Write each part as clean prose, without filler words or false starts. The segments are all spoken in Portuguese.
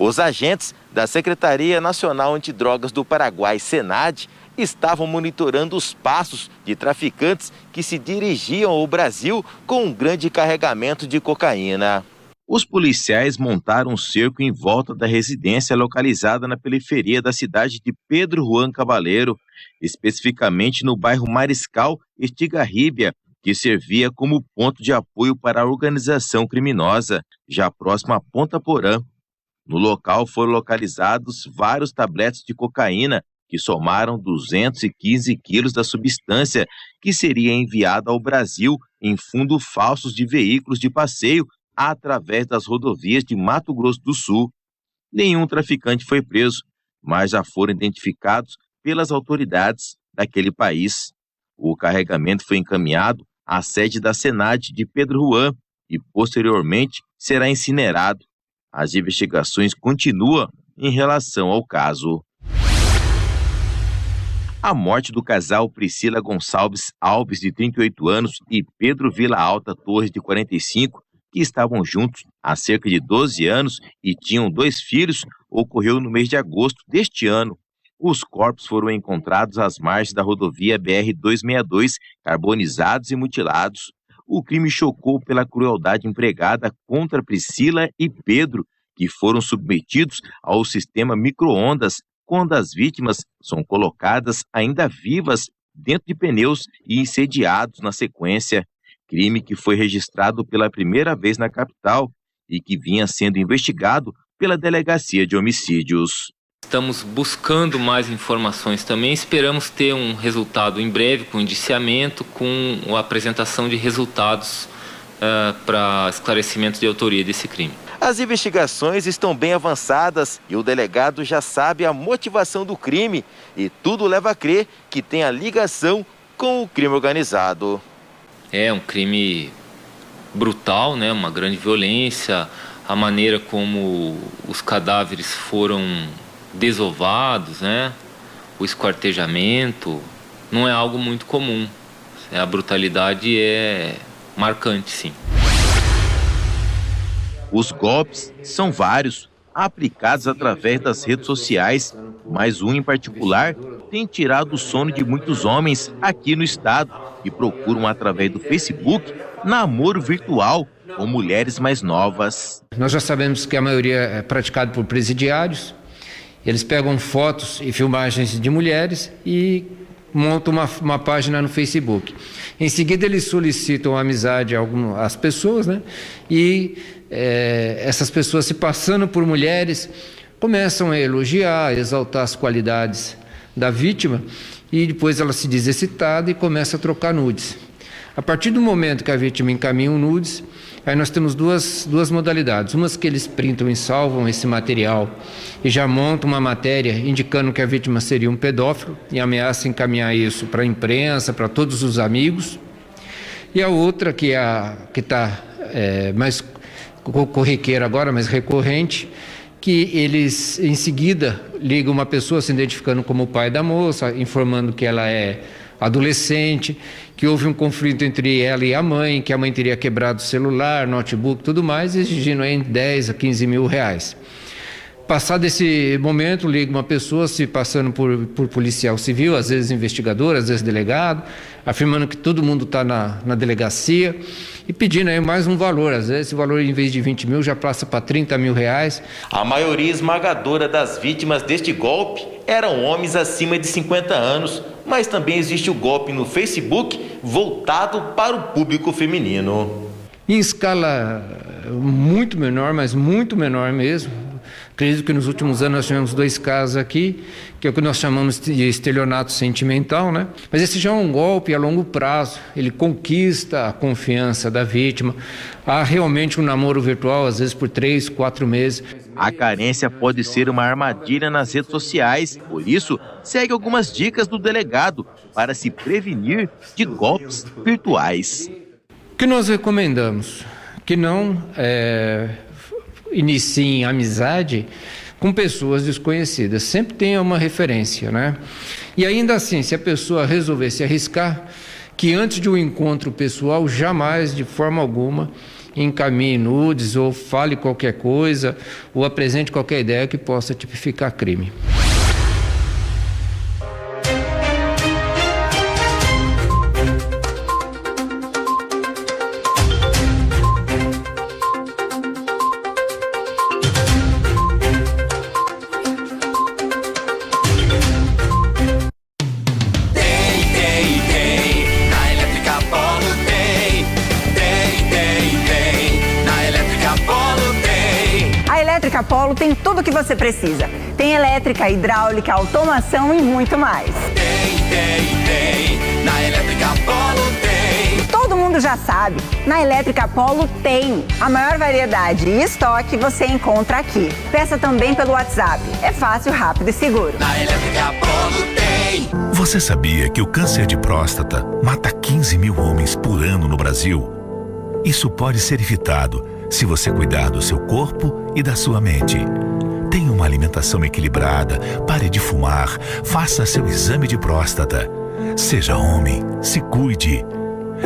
Os agentes da Secretaria Nacional Antidrogas do Paraguai, SENAD, estavam monitorando os passos de traficantes que se dirigiam ao Brasil com um grande carregamento de cocaína. Os policiais montaram um cerco em volta da residência localizada na periferia da cidade de Pedro Juan Cabaleiro, especificamente no bairro Mariscal Estigarribia, que servia como ponto de apoio para a organização criminosa, já próximo a Ponta Porã. No local foram localizados vários tabletes de cocaína, que somaram 215 quilos da substância, que seria enviada ao Brasil em fundos falsos de veículos de passeio através das rodovias de Mato Grosso do Sul. Nenhum traficante foi preso, mas já foram identificados pelas autoridades daquele país. O carregamento foi encaminhado à sede da SENAD de Pedro Juan e, posteriormente, será incinerado. As investigações continuam em relação ao caso. A morte do casal Priscila Gonçalves Alves, de 38 anos, e Pedro Vila Alta Torres, de 45, que estavam juntos há cerca de 12 anos e tinham 2 filhos, ocorreu no mês de agosto deste ano. Os corpos foram encontrados às margens da rodovia BR-262, carbonizados e mutilados. O crime chocou pela crueldade empregada contra Priscila e Pedro, que foram submetidos ao sistema micro-ondas quando as vítimas são colocadas ainda vivas dentro de pneus e incendiados na sequência. Crime que foi registrado pela primeira vez na capital e que vinha sendo investigado pela Delegacia de Homicídios. Estamos buscando mais informações também, esperamos ter um resultado em breve com indiciamento, com a apresentação de resultados para esclarecimento de autoria desse crime. As investigações estão bem avançadas e o delegado já sabe a motivação do crime e tudo leva a crer que tem a ligação com o crime organizado. É um crime brutal, né? Uma grande violência, a maneira como os cadáveres foram desovados, né? O esquartejamento não é algo muito comum. A brutalidade é marcante, sim. Os golpes são vários, aplicados através das redes sociais, mas um em particular tem tirado o sono de muitos homens aqui no estado que procuram através do Facebook namoro virtual com mulheres mais novas. Nós já sabemos que a maioria é praticado por presidiários. Eles pegam fotos e filmagens de mulheres e montam uma página no Facebook. Em seguida, eles solicitam amizade às pessoas, né? E essas pessoas, se passando por mulheres, começam a elogiar, a exaltar as qualidades da vítima e depois ela se diz excitada e começa a trocar nudes. A partir do momento que a vítima encaminha um nudes, aí nós temos duas modalidades. Umas que eles printam e salvam esse material e já montam uma matéria indicando que a vítima seria um pedófilo e ameaça encaminhar isso para a imprensa, para todos os amigos. E a outra, que está mais corriqueira agora, mais recorrente, que eles em seguida ligam uma pessoa se identificando como o pai da moça, informando que ela é adolescente, que houve um conflito entre ela e a mãe, que a mãe teria quebrado o celular, notebook, tudo mais, exigindo aí 10 a 15 mil reais. Passado esse momento, liga uma pessoa se passando por policial civil, às vezes investigador, às vezes delegado, afirmando que todo mundo está na delegacia e pedindo aí mais um valor. Às vezes esse valor, em vez de 20 mil, já passa para 30 mil reais. A maioria esmagadora das vítimas deste golpe eram homens acima de 50 anos, mas também existe o golpe no Facebook voltado para o público feminino. Em escala muito menor, mas muito menor mesmo. Acredito que nos últimos anos nós tivemos 2 casos aqui, que é o que nós chamamos de estelionato sentimental, né? Mas esse já é um golpe a longo prazo, ele conquista a confiança da vítima. Há realmente um namoro virtual, às vezes por 3, 4 meses. A carência pode ser uma armadilha nas redes sociais, por isso, segue algumas dicas do delegado para se prevenir de golpes virtuais. O que nós recomendamos? Que não iniciem amizade com pessoas desconhecidas. Sempre tenha uma referência, né? E ainda assim, se a pessoa resolver se arriscar, que antes de um encontro pessoal, jamais, de forma alguma, encaminhe nudes ou fale qualquer coisa ou apresente qualquer ideia que possa tipificar crime. A Polo tem tudo o que você precisa. Tem elétrica, hidráulica, automação e muito mais. Tem. Na Elétrica Polo tem. Todo mundo já sabe. Na Elétrica Polo tem. A maior variedade e estoque você encontra aqui. Peça também pelo WhatsApp. É fácil, rápido e seguro. Na Elétrica Polo tem. Você sabia que o câncer de próstata mata 15 mil homens por ano no Brasil? Isso pode ser evitado se você cuidar do seu corpo e da sua mente. Tenha uma alimentação equilibrada, pare de fumar, faça seu exame de próstata. Seja homem, se cuide.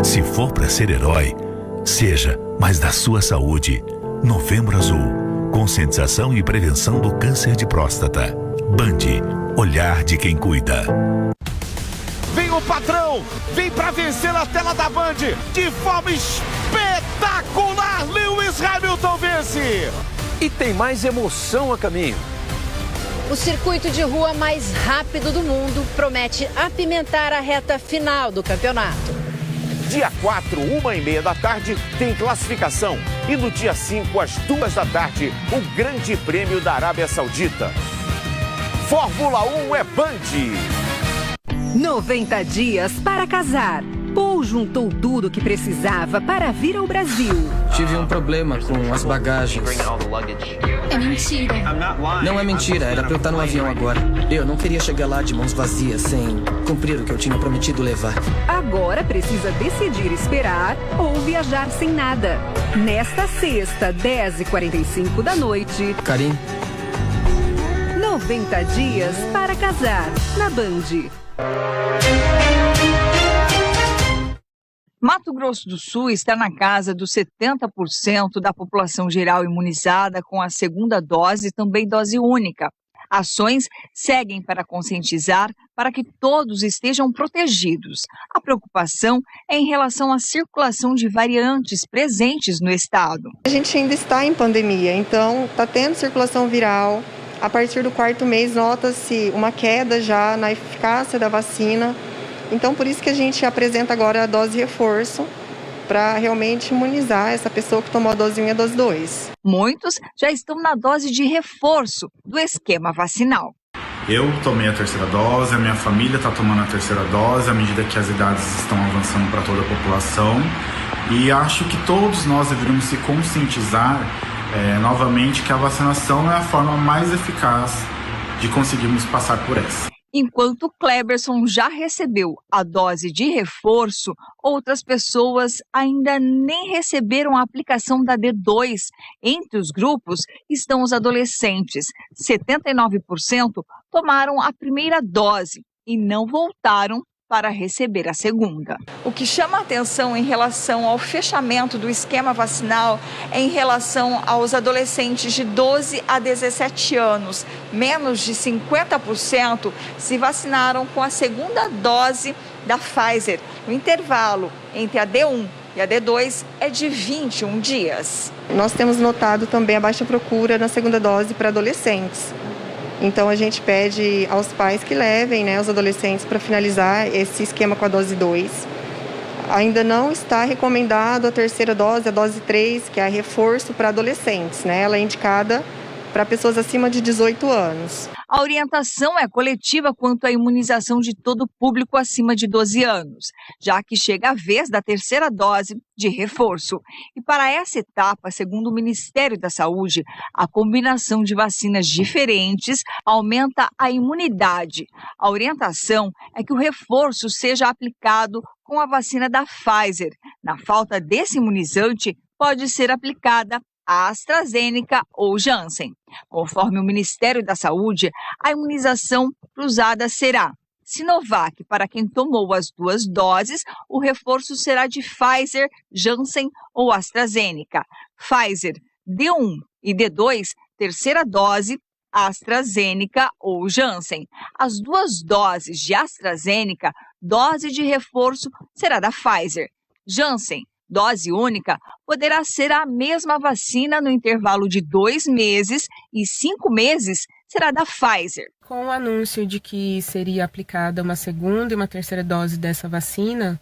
Se for para ser herói, seja, mas da sua saúde. Novembro Azul. Conscientização e prevenção do câncer de próstata. Band. Olhar de quem cuida. Vem o patrão, vem pra vencer na tela da Band, de forma espetacular, Lewis Hamilton vence! E tem mais emoção a caminho. O circuito de rua mais rápido do mundo promete apimentar a reta final do campeonato. Dia 4, 1h30 da tarde, tem classificação. E no dia 5, às 2 da tarde, o Grande Prêmio da Arábia Saudita. Fórmula 1 é Band. 90 dias para casar. Paul juntou tudo o que precisava para vir ao Brasil. Tive um problema com as bagagens. É mentira. Não é mentira, era pra eu estar no avião agora. Eu não queria chegar lá de mãos vazias, sem cumprir o que eu tinha prometido levar. Agora precisa decidir esperar ou viajar sem nada. Nesta sexta, 10h45 da noite... Karim. 90 dias para casar, na Band. Mato Grosso do Sul está na casa dos 70% da população geral imunizada com a segunda dose e também dose única. Ações seguem para conscientizar para que todos estejam protegidos. A preocupação é em relação à circulação de variantes presentes no estado. A gente ainda está em pandemia, então está tendo circulação viral. A partir do 4º mês nota-se uma queda já na eficácia da vacina. Então, por isso que a gente apresenta agora a dose reforço para realmente imunizar essa pessoa que tomou a dose 1 e a dose 2. Muitos já estão na dose de reforço do esquema vacinal. Eu tomei a terceira dose, a minha família está tomando a terceira dose, à medida que as idades estão avançando para toda a população. E acho que todos nós deveríamos se conscientizar novamente que a vacinação é a forma mais eficaz de conseguirmos passar por essa. Enquanto Kleberson já recebeu a dose de reforço, outras pessoas ainda nem receberam a aplicação da D2. Entre os grupos estão os adolescentes. 79% tomaram a primeira dose e não voltaram para receber a segunda. O que chama a atenção em relação ao fechamento do esquema vacinal é em relação aos adolescentes de 12 a 17 anos. Menos de 50% se vacinaram com a segunda dose da Pfizer. O intervalo entre a D1 e a D2 é de 21 dias. Nós temos notado também a baixa procura na segunda dose para adolescentes. Então, a gente pede aos pais que levem os adolescentes para finalizar esse esquema com a dose 2. Ainda não está recomendado a terceira dose, a dose 3, que é a reforço para adolescentes. Ela é indicada para pessoas acima de 18 anos. A orientação é coletiva quanto à imunização de todo o público acima de 12 anos, já que chega a vez da terceira dose de reforço. E para essa etapa, segundo o Ministério da Saúde, a combinação de vacinas diferentes aumenta a imunidade. A orientação é que o reforço seja aplicado com a vacina da Pfizer. Na falta desse imunizante, pode ser aplicada a AstraZeneca ou Janssen. Conforme o Ministério da Saúde, a imunização cruzada será Sinovac, para quem tomou as 2 doses, o reforço será de Pfizer, Janssen ou AstraZeneca. Pfizer, D1 e D2, terceira dose, AstraZeneca ou Janssen. As 2 doses de AstraZeneca, dose de reforço, será da Pfizer. Janssen, dose única, poderá ser a mesma vacina no intervalo de 2 meses e 5 meses será da Pfizer. Com o anúncio de que seria aplicada uma segunda e uma terceira dose dessa vacina,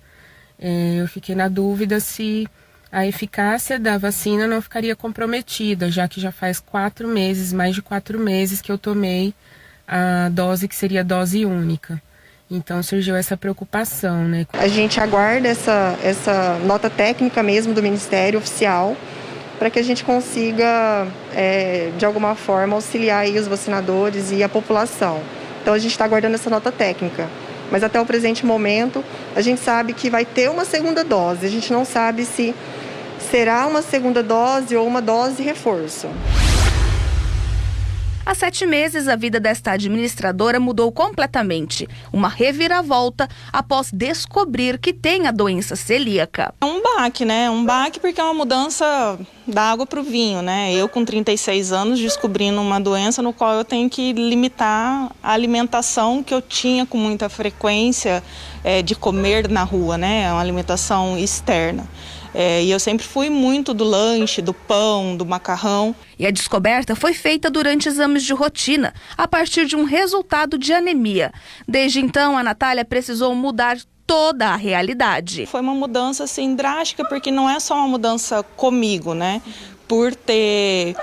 eu fiquei na dúvida se a eficácia da vacina não ficaria comprometida, já que já faz 4 meses, mais de 4 meses que eu tomei a dose que seria dose única. Então surgiu essa preocupação, né? A gente aguarda essa nota técnica mesmo do Ministério Oficial para que a gente consiga, de alguma forma, auxiliar aí os vacinadores e a população. Então a gente está aguardando essa nota técnica. Mas até o presente momento, a gente sabe que vai ter uma segunda dose. A gente não sabe se será uma segunda dose ou uma dose reforço. Há 7 meses, a vida desta administradora mudou completamente. Uma reviravolta após descobrir que tem a doença celíaca. É um baque, né? Um baque porque é uma mudança da água para o vinho, né? Eu, com 36 anos, descobrindo uma doença no qual eu tenho que limitar a alimentação que eu tinha com muita frequência de comer na rua, né? É uma alimentação externa. E eu sempre fui muito do lanche, do pão, do macarrão. E a descoberta foi feita durante exames de rotina, a partir de um resultado de anemia. Desde então, a Natália precisou mudar toda a realidade. Foi uma mudança assim drástica, porque não é só uma mudança comigo, né? Por ter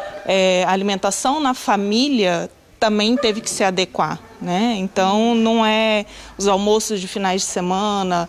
alimentação na família, também teve que se adequar, né? Então não é os almoços de finais de semana,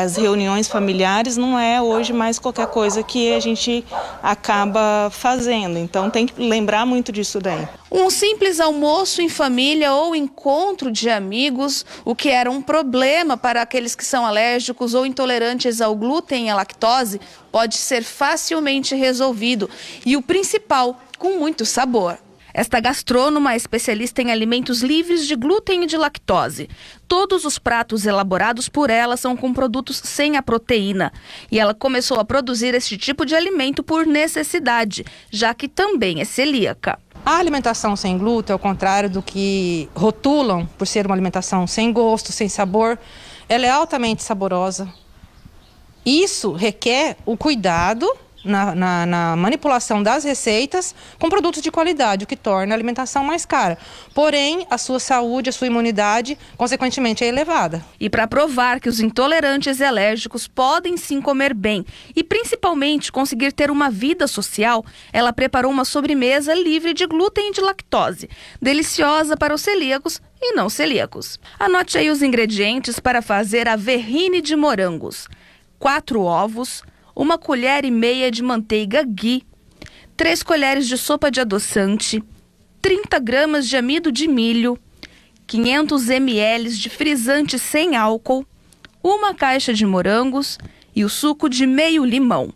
as reuniões familiares, não é hoje mais qualquer coisa que a gente acaba fazendo. Então tem que lembrar muito disso daí. Um simples almoço em família ou encontro de amigos, o que era um problema para aqueles que são alérgicos ou intolerantes ao glúten e à lactose, pode ser facilmente resolvido. E o principal, com muito sabor. Esta gastrônoma é especialista em alimentos livres de glúten e de lactose. Todos os pratos elaborados por ela são com produtos sem a proteína. E ela começou a produzir este tipo de alimento por necessidade, já que também é celíaca. A alimentação sem glúten, ao contrário do que rotulam por ser uma alimentação sem gosto, sem sabor, ela é altamente saborosa. Isso requer o cuidado na manipulação das receitas com produtos de qualidade, o que torna a alimentação mais cara. Porém, a sua saúde, a sua imunidade, consequentemente, é elevada. E para provar que os intolerantes e alérgicos podem sim comer bem e principalmente conseguir ter uma vida social, ela preparou uma sobremesa livre de glúten e de lactose, deliciosa para os celíacos e não celíacos. Anote aí os ingredientes para fazer a verrine de morangos: 4 ovos, 1,5 colher de manteiga ghee, 3 colheres de sopa de adoçante, 30 gramas de amido de milho, 500 ml de frisante sem álcool, 1 caixa de morangos e o suco de meio limão.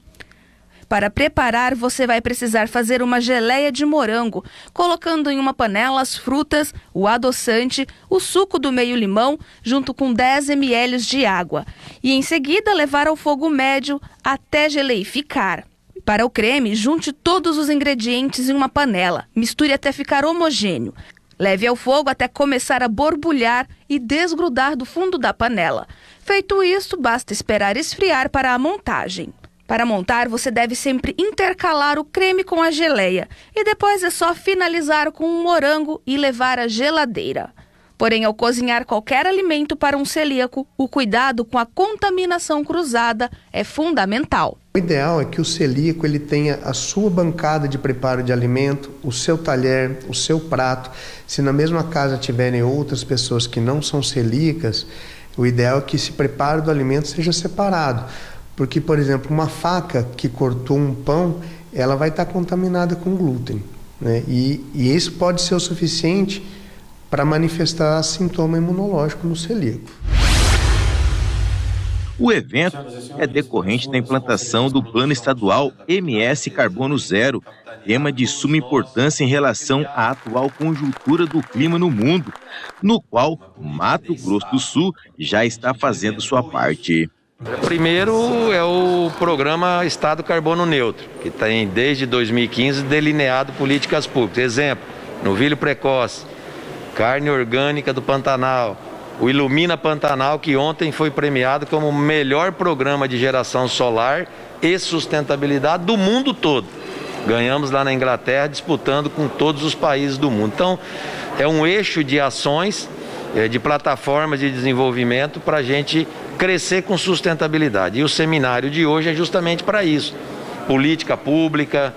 Para preparar, você vai precisar fazer uma geleia de morango, colocando em uma panela as frutas, o adoçante, o suco do meio limão, junto com 10 ml de água. E em seguida levar ao fogo médio até geleificar. Para o creme, junte todos os ingredientes em uma panela, misture até ficar homogêneo. Leve ao fogo até começar a borbulhar e desgrudar do fundo da panela. Feito isto, basta esperar esfriar para a montagem. Para montar, você deve sempre intercalar o creme com a geleia e depois é só finalizar com um morango e levar à geladeira. Porém, ao cozinhar qualquer alimento para um celíaco, o cuidado com a contaminação cruzada é fundamental. O ideal é que o celíaco ele tenha a sua bancada de preparo de alimento, o seu talher, o seu prato. Se na mesma casa tiverem outras pessoas que não são celíacas, o ideal é que esse preparo do alimento seja separado. Porque, por exemplo, uma faca que cortou um pão, ela vai estar contaminada com glúten, né? E isso pode ser o suficiente para manifestar sintoma imunológico no celíaco. O evento é decorrente da implantação do Plano Estadual MS Carbono Zero, tema de suma importância em relação à atual conjuntura do clima no mundo, no qual Mato Grosso do Sul já está fazendo sua parte. Primeiro é o programa Estado Carbono Neutro, que tem desde 2015 delineado políticas públicas. Exemplo, novilho precoce, carne orgânica do Pantanal, o Ilumina Pantanal, que ontem foi premiado como o melhor programa de geração solar e sustentabilidade do mundo todo. Ganhamos lá na Inglaterra, disputando com todos os países do mundo. Então, é um eixo de ações, de plataformas de desenvolvimento para a gente crescer com sustentabilidade. E o seminário de hoje é justamente para isso. Política pública,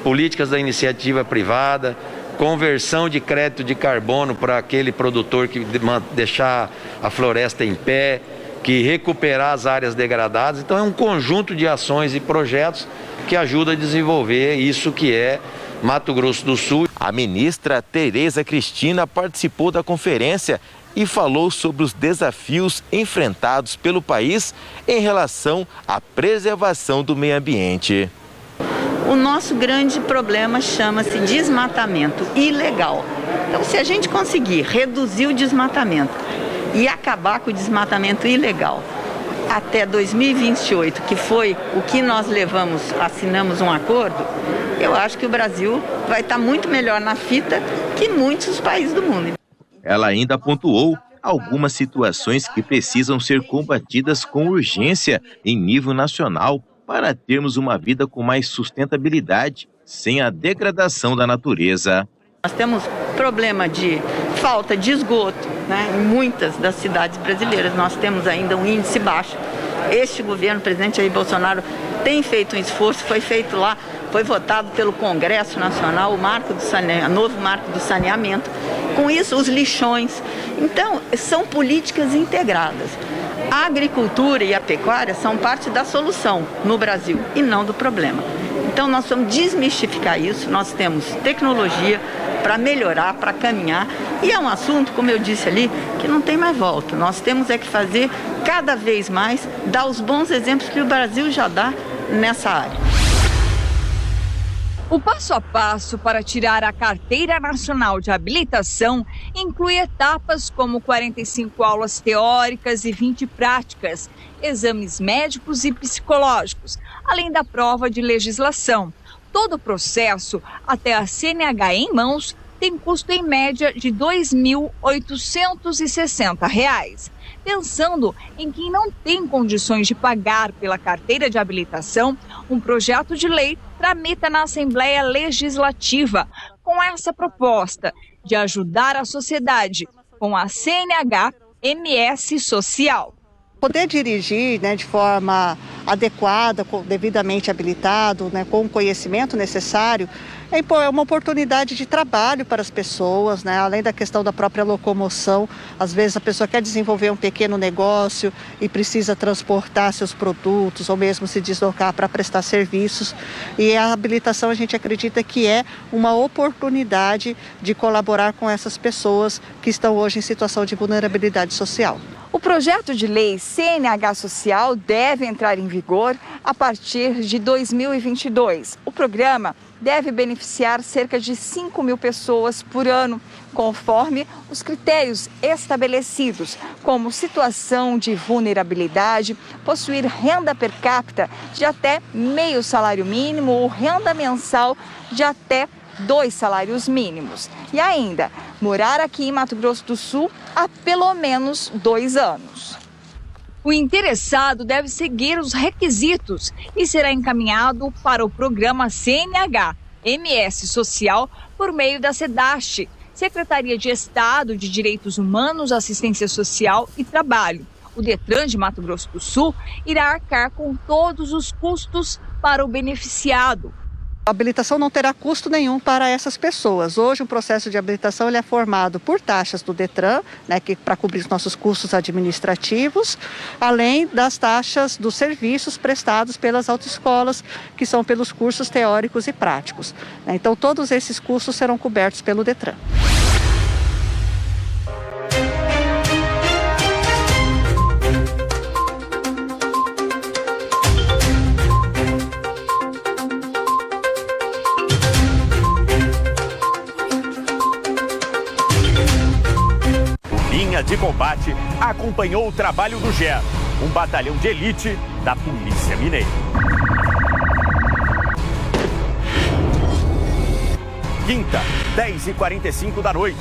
políticas da iniciativa privada, conversão de crédito de carbono para aquele produtor que deixar a floresta em pé, que recuperar as áreas degradadas. Então é um conjunto de ações e projetos que ajuda a desenvolver isso que é Mato Grosso do Sul. A ministra Tereza Cristina participou da conferência e falou sobre os desafios enfrentados pelo país em relação à preservação do meio ambiente. O nosso grande problema chama-se desmatamento ilegal. Então, se a gente conseguir reduzir o desmatamento e acabar com o desmatamento ilegal até 2028, que foi o que nós assinamos um acordo, eu acho que o Brasil vai estar muito melhor na fita que muitos países do mundo. Ela ainda pontuou algumas situações que precisam ser combatidas com urgência em nível nacional para termos uma vida com mais sustentabilidade, sem a degradação da natureza. Nós temos problema de falta de esgoto, né? Em muitas das cidades brasileiras nós temos ainda um índice baixo. Este governo, o presidente Jair Bolsonaro, tem feito um esforço, foi feito lá, foi votado pelo Congresso Nacional o novo marco do saneamento. Com isso, os lixões. Então, são políticas integradas. A agricultura e a pecuária são parte da solução no Brasil e não do problema. Então, nós vamos desmistificar isso, nós temos tecnologia para melhorar, para caminhar. E é um assunto, como eu disse ali, que não tem mais volta. Nós temos que fazer cada vez mais, dar os bons exemplos que o Brasil já dá nessa área. O passo a passo para tirar a Carteira Nacional de Habilitação inclui etapas como 45 aulas teóricas e 20 práticas, exames médicos e psicológicos, além da prova de legislação. Todo o processo, até a CNH em mãos, tem custo em média de R$ 2.860. Pensando em quem não tem condições de pagar pela carteira de habilitação, um projeto de lei tramita na Assembleia Legislativa com essa proposta de ajudar a sociedade com a CNH MS Social. Poder dirigir, de forma adequada, devidamente habilitado, com o conhecimento necessário, é uma oportunidade de trabalho para as pessoas, além da questão da própria locomoção. Às vezes a pessoa quer desenvolver um pequeno negócio e precisa transportar seus produtos ou mesmo se deslocar para prestar serviços. E a habilitação, a gente acredita que é uma oportunidade de colaborar com essas pessoas que estão hoje em situação de vulnerabilidade social. O projeto de lei CNH Social deve entrar em vigor a partir de 2022. O programa deve beneficiar cerca de 5.000 pessoas por ano, conforme os critérios estabelecidos, como situação de vulnerabilidade, possuir renda per capita de até meio salário mínimo ou renda mensal de até 2 salários mínimos. E ainda, morar aqui em Mato Grosso do Sul há pelo menos 2 anos. O interessado deve seguir os requisitos e será encaminhado para o programa CNH MS Social por meio da SEDAST, Secretaria de Estado de Direitos Humanos, Assistência Social e Trabalho. O Detran de Mato Grosso do Sul irá arcar com todos os custos para o beneficiado. A habilitação não terá custo nenhum para essas pessoas. Hoje o processo de habilitação ele é formado por taxas do Detran, para cobrir os nossos custos administrativos, além das taxas dos serviços prestados pelas autoescolas, que são pelos cursos teóricos e práticos. Então todos esses custos serão cobertos pelo Detran. acompanhou o trabalho do GER, um batalhão de elite da Polícia Mineira. Quinta, 10h45 da noite,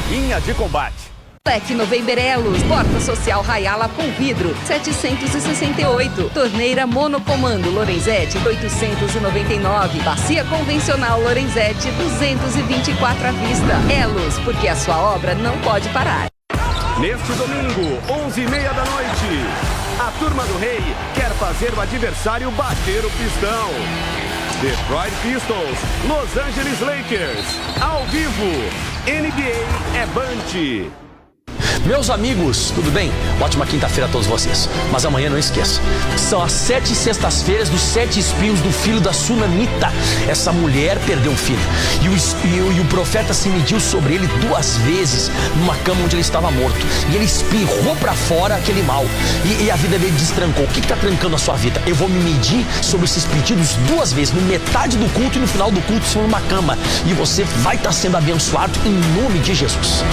linha de combate. Black Novemberelos, porta social Rayala com vidro, 768. Torneira monocomando Lorenzetti, 899. Bacia convencional Lorenzetti, 224 à vista. Elos, porque a sua obra não pode parar. Neste domingo, 11h30 da noite, a Turma do Rei quer fazer o adversário bater o pistão. Detroit Pistons, Los Angeles Lakers, ao vivo, NBA é Band. Meus amigos, tudo bem? Ótima quinta-feira a todos vocês. Mas amanhã não esqueça, são as 7 sextas-feiras dos 7 espinhos do filho da Sunamita. Essa mulher perdeu um filho. E o profeta se mediu sobre ele 2 vezes numa cama onde ele estava morto. E ele espirrou pra fora aquele mal. E a vida dele destrancou. O que está trancando a sua vida? Eu vou me medir sobre esses pedidos 2 vezes, no metade do culto e no final do culto, sobre uma cama. E você vai estar sendo abençoado em nome de Jesus.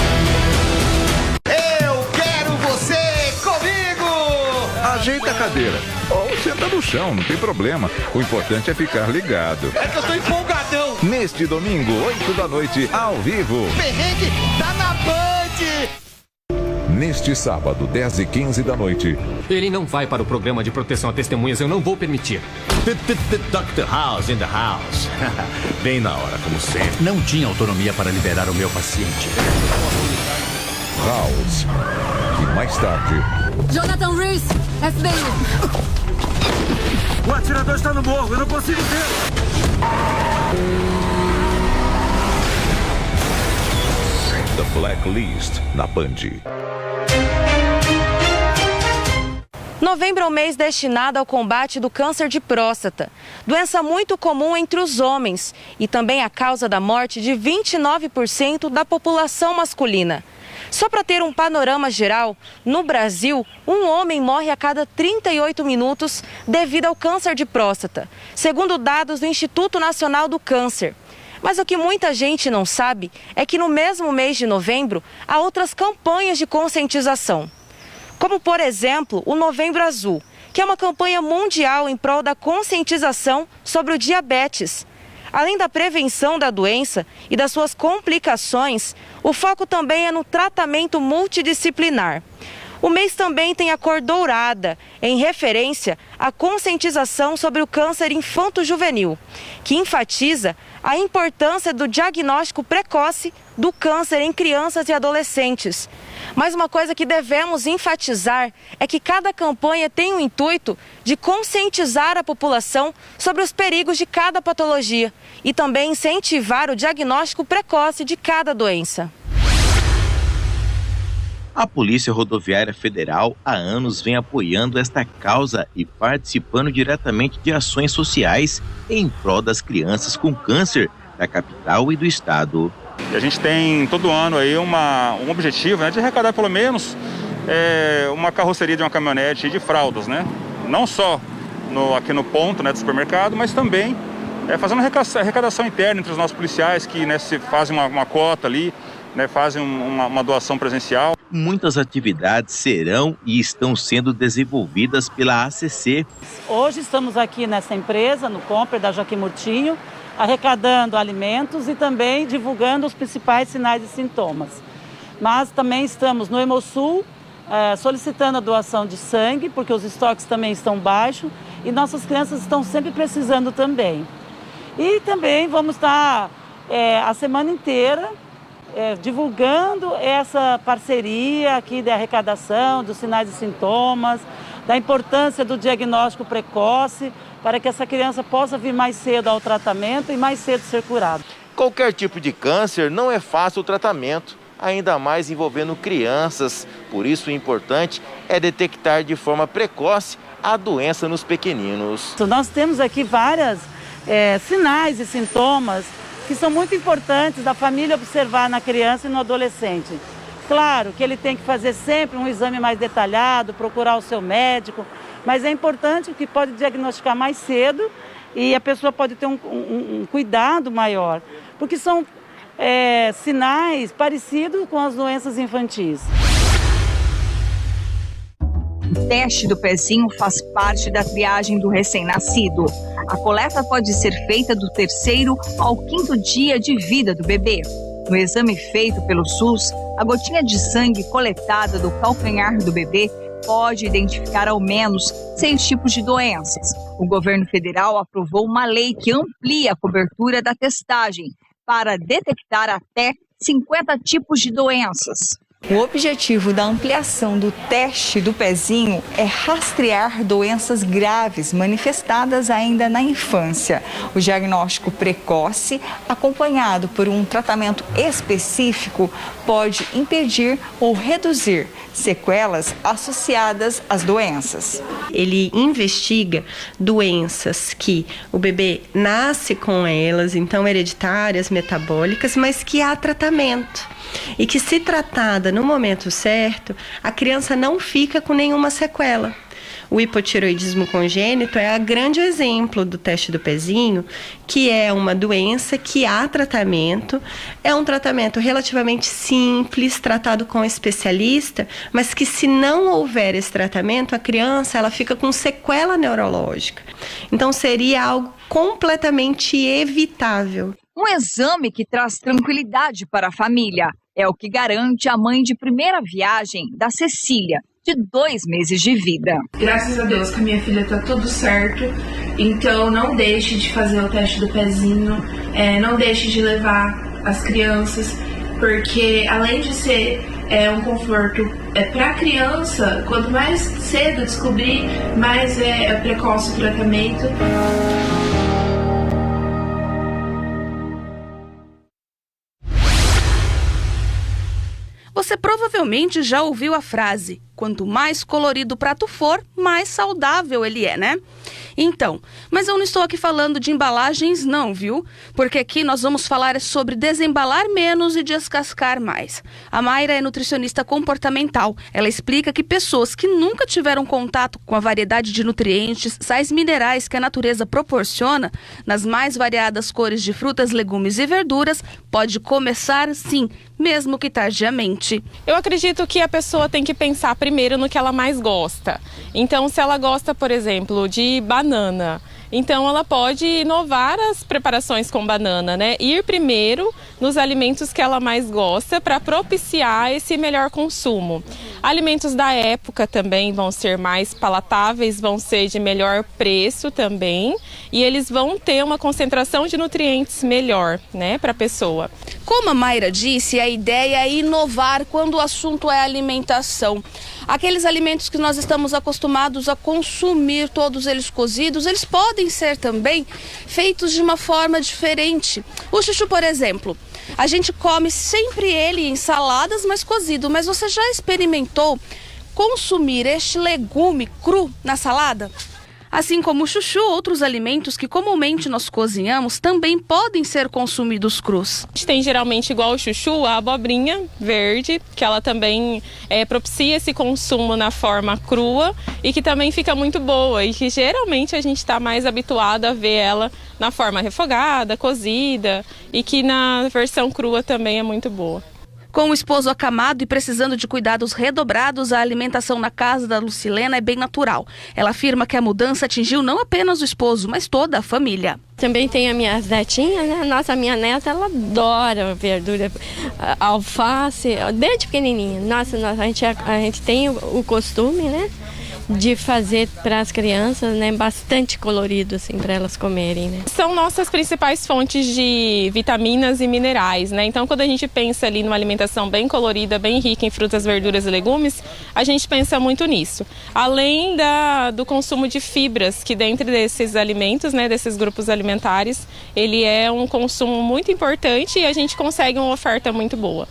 Ajeita a cadeira. Ou senta no chão, não tem problema. O importante é ficar ligado. É que eu tô empolgadão. Neste domingo, 8 da noite, ao vivo. Perrengue tá na Band. Neste sábado, 10h15 da noite. Ele não vai para o programa de proteção a testemunhas, eu não vou permitir. Dr. House in the house. Bem na hora, como sempre. Não tinha autonomia para liberar o meu paciente. House. E mais tarde... Jonathan Reese, FBI. O atirador está no morro, eu não consigo ver. The Blacklist, na Band. Novembro é o mês destinado ao combate do câncer de próstata, doença muito comum entre os homens e também a causa da morte de 29% da população masculina. Só para ter um panorama geral, no Brasil, um homem morre a cada 38 minutos devido ao câncer de próstata, segundo dados do Instituto Nacional do Câncer. Mas o que muita gente não sabe é que no mesmo mês de novembro há outras campanhas de conscientização. Como, por exemplo, o Novembro Azul, que é uma campanha mundial em prol da conscientização sobre o diabetes. Além da prevenção da doença e das suas complicações, o foco também é no tratamento multidisciplinar. O mês também tem a cor dourada, em referência à conscientização sobre o câncer infanto-juvenil, que enfatiza a importância do diagnóstico precoce do câncer em crianças e adolescentes. Mas uma coisa que devemos enfatizar é que cada campanha tem o intuito de conscientizar a população sobre os perigos de cada patologia e também incentivar o diagnóstico precoce de cada doença. A Polícia Rodoviária Federal há anos vem apoiando esta causa e participando diretamente de ações sociais em prol das crianças com câncer da capital e do estado. A gente tem todo ano aí um objetivo, né, de arrecadar pelo menos uma carroceria de uma caminhonete de fraldas, né? Não só aqui no ponto, né, do supermercado, mas também fazendo arrecadação interna entre os nossos policiais que, né, se fazem uma cota ali, né, fazem uma doação presencial. Muitas atividades serão e estão sendo desenvolvidas pela ACC. Hoje estamos aqui nessa empresa, no Compre da Joaquim Murtinho, arrecadando alimentos e também divulgando os principais sinais e sintomas. Mas também estamos no Hemosul, solicitando a doação de sangue, porque os estoques também estão baixos e nossas crianças estão sempre precisando também. E também vamos estar a semana inteira divulgando essa parceria aqui de arrecadação, dos sinais e sintomas, da importância do diagnóstico precoce, para que essa criança possa vir mais cedo ao tratamento e mais cedo ser curada. Qualquer tipo de câncer não é fácil o tratamento, ainda mais envolvendo crianças. Por isso, o importante é detectar de forma precoce a doença nos pequeninos. Nós temos aqui vários sinais e sintomas que são muito importantes da família observar na criança e no adolescente. Claro que ele tem que fazer sempre um exame mais detalhado, procurar o seu médico, mas é importante que pode diagnosticar mais cedo e a pessoa pode ter um cuidado maior, porque são sinais parecidos com as doenças infantis. O teste do pezinho faz parte da triagem do recém-nascido. A coleta pode ser feita do 3º ao 5º dia de vida do bebê. No exame feito pelo SUS, a gotinha de sangue coletada do calcanhar do bebê pode identificar ao menos 6 tipos de doenças. O governo federal aprovou uma lei que amplia a cobertura da testagem para detectar até 50 tipos de doenças. O objetivo da ampliação do teste do pezinho é rastrear doenças graves manifestadas ainda na infância. O diagnóstico precoce, acompanhado por um tratamento específico, pode impedir ou reduzir sequelas associadas às doenças. Ele investiga doenças que o bebê nasce com elas, então hereditárias, metabólicas, mas que há tratamento. E que, se tratada no momento certo, a criança não fica com nenhuma sequela. O hipotireoidismo congênito é o grande exemplo do teste do pezinho, que é uma doença que há tratamento, é um tratamento relativamente simples, tratado com especialista, mas que, se não houver esse tratamento, a criança ela fica com sequela neurológica. Então seria algo completamente evitável. Um exame que traz tranquilidade para a família. É o que garante a mãe de primeira viagem da Cecília, de 2 meses de vida. Graças a Deus que a minha filha está tudo certo, então não deixe de fazer o teste do pezinho, não deixe de levar as crianças, porque além de ser um conforto para a criança, quanto mais cedo descobrir, mais é precoce o tratamento. Você provavelmente já ouviu a frase: quanto mais colorido o prato for, mais saudável ele é, né? Então, mas eu não estou aqui falando de embalagens não, viu? Porque aqui nós vamos falar sobre desembalar menos e descascar mais. A Mayra é nutricionista comportamental. Ela explica que pessoas que nunca tiveram contato com a variedade de nutrientes, sais minerais que a natureza proporciona, nas mais variadas cores de frutas, legumes e verduras, pode começar sim, mesmo que tardiamente. Eu acredito que a pessoa tem que pensar primeiro no que ela mais gosta. Então, se ela gosta, por exemplo, de banana, então ela pode inovar as preparações com banana, né? Ir primeiro nos alimentos que ela mais gosta para propiciar esse melhor consumo. Alimentos da época também vão ser mais palatáveis, vão ser de melhor preço também, e eles vão ter uma concentração de nutrientes melhor, né, para a pessoa. Como a Mayra disse, a ideia é inovar quando o assunto é alimentação. Aqueles alimentos que nós estamos acostumados a consumir, todos eles cozidos, eles podem ser também feitos de uma forma diferente. O chuchu, por exemplo, a gente come sempre ele em saladas, mas cozido. Mas você já experimentou consumir este legume cru na salada? Assim como o chuchu, outros alimentos que comumente nós cozinhamos também podem ser consumidos crus. A gente tem geralmente, igual o chuchu, a abobrinha verde, que ela também propicia esse consumo na forma crua e que também fica muito boa e que geralmente a gente está mais habituado a ver ela na forma refogada, cozida e que na versão crua também é muito boa. Com o esposo acamado e precisando de cuidados redobrados, a alimentação na casa da Lucilena é bem natural. Ela afirma que a mudança atingiu não apenas o esposo, mas toda a família. Também tem as minhas netinhas, né? Minha neta, ela adora verdura, alface, desde pequenininha. A gente tem o costume, né, de fazer para as crianças, né, bastante colorido assim para elas comerem, né? São nossas principais fontes de vitaminas e minerais, né? Então, quando a gente pensa ali numa alimentação bem colorida, bem rica em frutas, verduras e legumes, a gente pensa muito nisso. Além do consumo de fibras, que dentro desses alimentos, né, desses grupos alimentares, ele é um consumo muito importante e a gente consegue uma oferta muito boa.